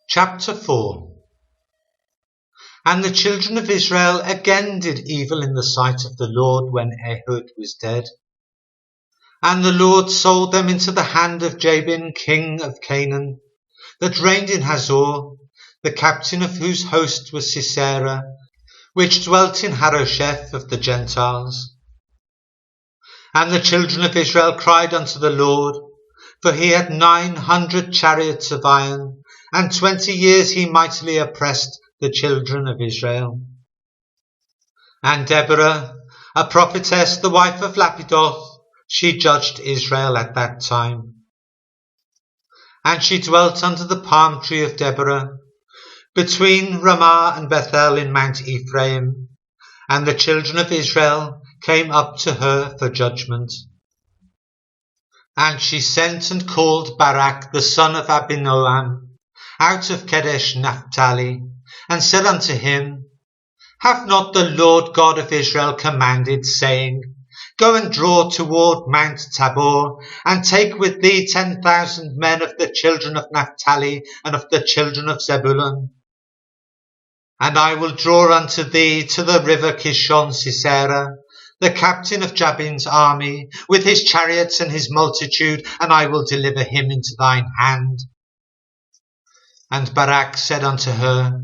Chapter 4. And the children of Israel again did evil in the sight of the Lord when Ehud was dead. And the Lord sold them into the hand of Jabin, king of Canaan, that reigned in Hazor, the captain of whose host was Sisera, which dwelt in Harosheth of the Gentiles. And the children of Israel cried unto the Lord, for he had 900 chariots of iron, and 20 years he mightily oppressed the children of Israel. And Deborah, a prophetess, the wife of Lapidoth, she judged Israel at that time. And she dwelt under the palm tree of Deborah, between Ramah and Bethel in Mount Ephraim, and the children of Israel came up to her for judgment. And she sent and called Barak the son of Abinoam out of Kadesh Naphtali, and said unto him, Have not the Lord God of Israel commanded, saying, Go and draw toward Mount Tabor, and take with thee 10,000 men of the children of Naphtali and of the children of Zebulun? And I will draw unto thee to the river Kishon Sisera, the captain of Jabin's army, with his chariots and his multitude, and I will deliver him into thine hand. And Barak said unto her,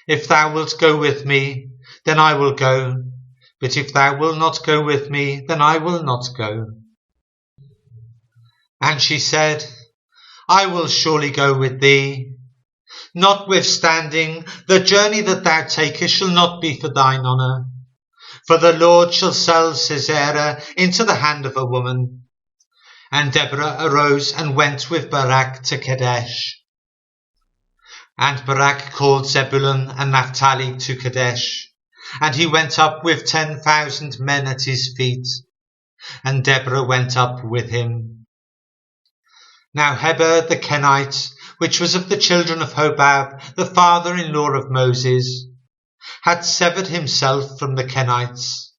If thou wilt go with me, then I will go, but if thou wilt not go with me, then I will not go. And she said, I will surely go with thee. Notwithstanding, the journey that thou takest shall not be for thine honour, for the Lord shall sell Sisera into the hand of a woman. And Deborah arose and went with Barak to Kadesh. And Barak called Zebulun and Naphtali to Kadesh, and he went up with 10,000 men at his feet, and Deborah went up with him. Now Heber the Kenite, which was of the children of Hobab, the father-in-law of Moses, had severed himself from the Kenites,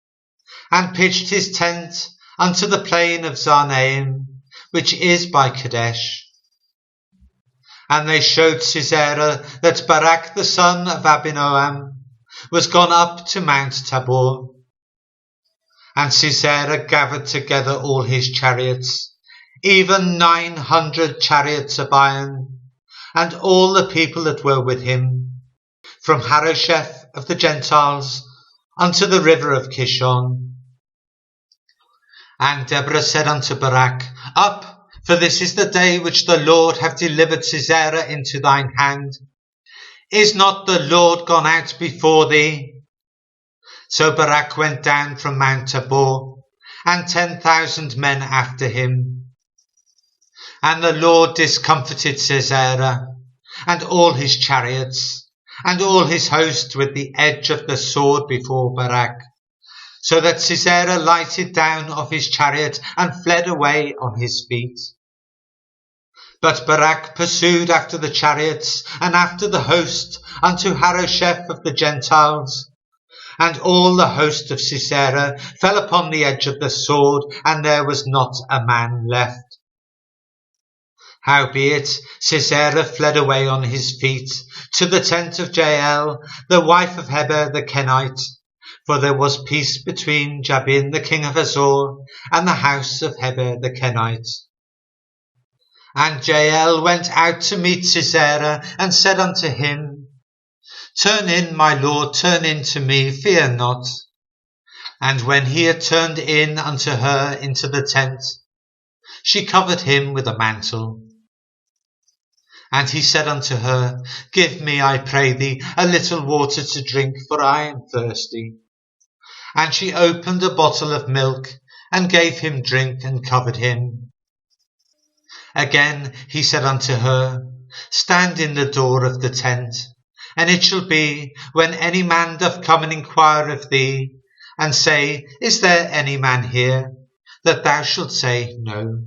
and pitched his tent unto the plain of Zarnaim, which is by Kadesh. And they showed Sisera that Barak the son of Abinoam was gone up to Mount Tabor. And Sisera gathered together all his chariots, even 900 chariots of iron, and all the people that were with him, from Harosheth of the Gentiles unto the river of Kishon. And Deborah said unto Barak, Up, for this is the day which the Lord hath delivered Sisera into thine hand. Is not the Lord gone out before thee? So Barak went down from Mount Tabor, and 10,000 men after him. And the Lord discomfited Sisera, and all his chariots, and all his host with the edge of the sword before Barak, so that Sisera lighted down off his chariot and fled away on his feet. But Barak pursued after the chariots and after the host unto Harosheth of the Gentiles, and all the host of Sisera fell upon the edge of the sword, and there was not a man left. Howbeit Sisera fled away on his feet to the tent of Jael, the wife of Heber the Kenite, for there was peace between Jabin the king of Hazor and the house of Heber the Kenite. And Jael went out to meet Sisera, and said unto him, Turn in, my lord, turn in to me, fear not. And when he had turned in unto her into the tent, she covered him with a mantle. And he said unto her, Give me, I pray thee, a little water to drink, for I am thirsty. And she opened a bottle of milk, and gave him drink, and covered him. Again he said unto her, Stand in the door of the tent, and it shall be, when any man doth come and inquire of thee, and say, Is there any man here? That thou shalt say, No.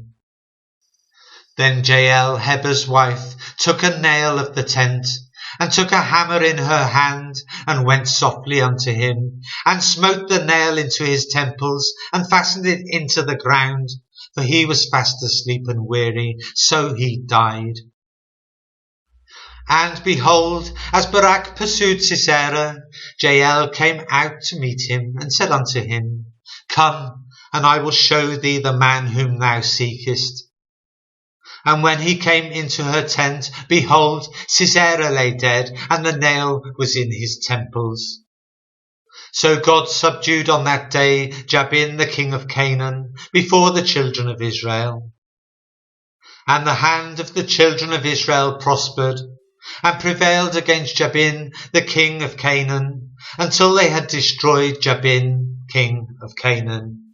Then Jael, Heber's wife, took a nail of the tent, and took a hammer in her hand, and went softly unto him, and smote the nail into his temples, and fastened it into the ground, for he was fast asleep and weary, so he died. And behold, as Barak pursued Sisera, Jael came out to meet him, and said unto him, Come, and I will show thee the man whom thou seekest. And when he came into her tent, behold, Sisera lay dead, and the nail was in his temples. So God subdued on that day Jabin the king of Canaan before the children of Israel. And the hand of the children of Israel prospered, and prevailed against Jabin the king of Canaan, until they had destroyed Jabin king of Canaan.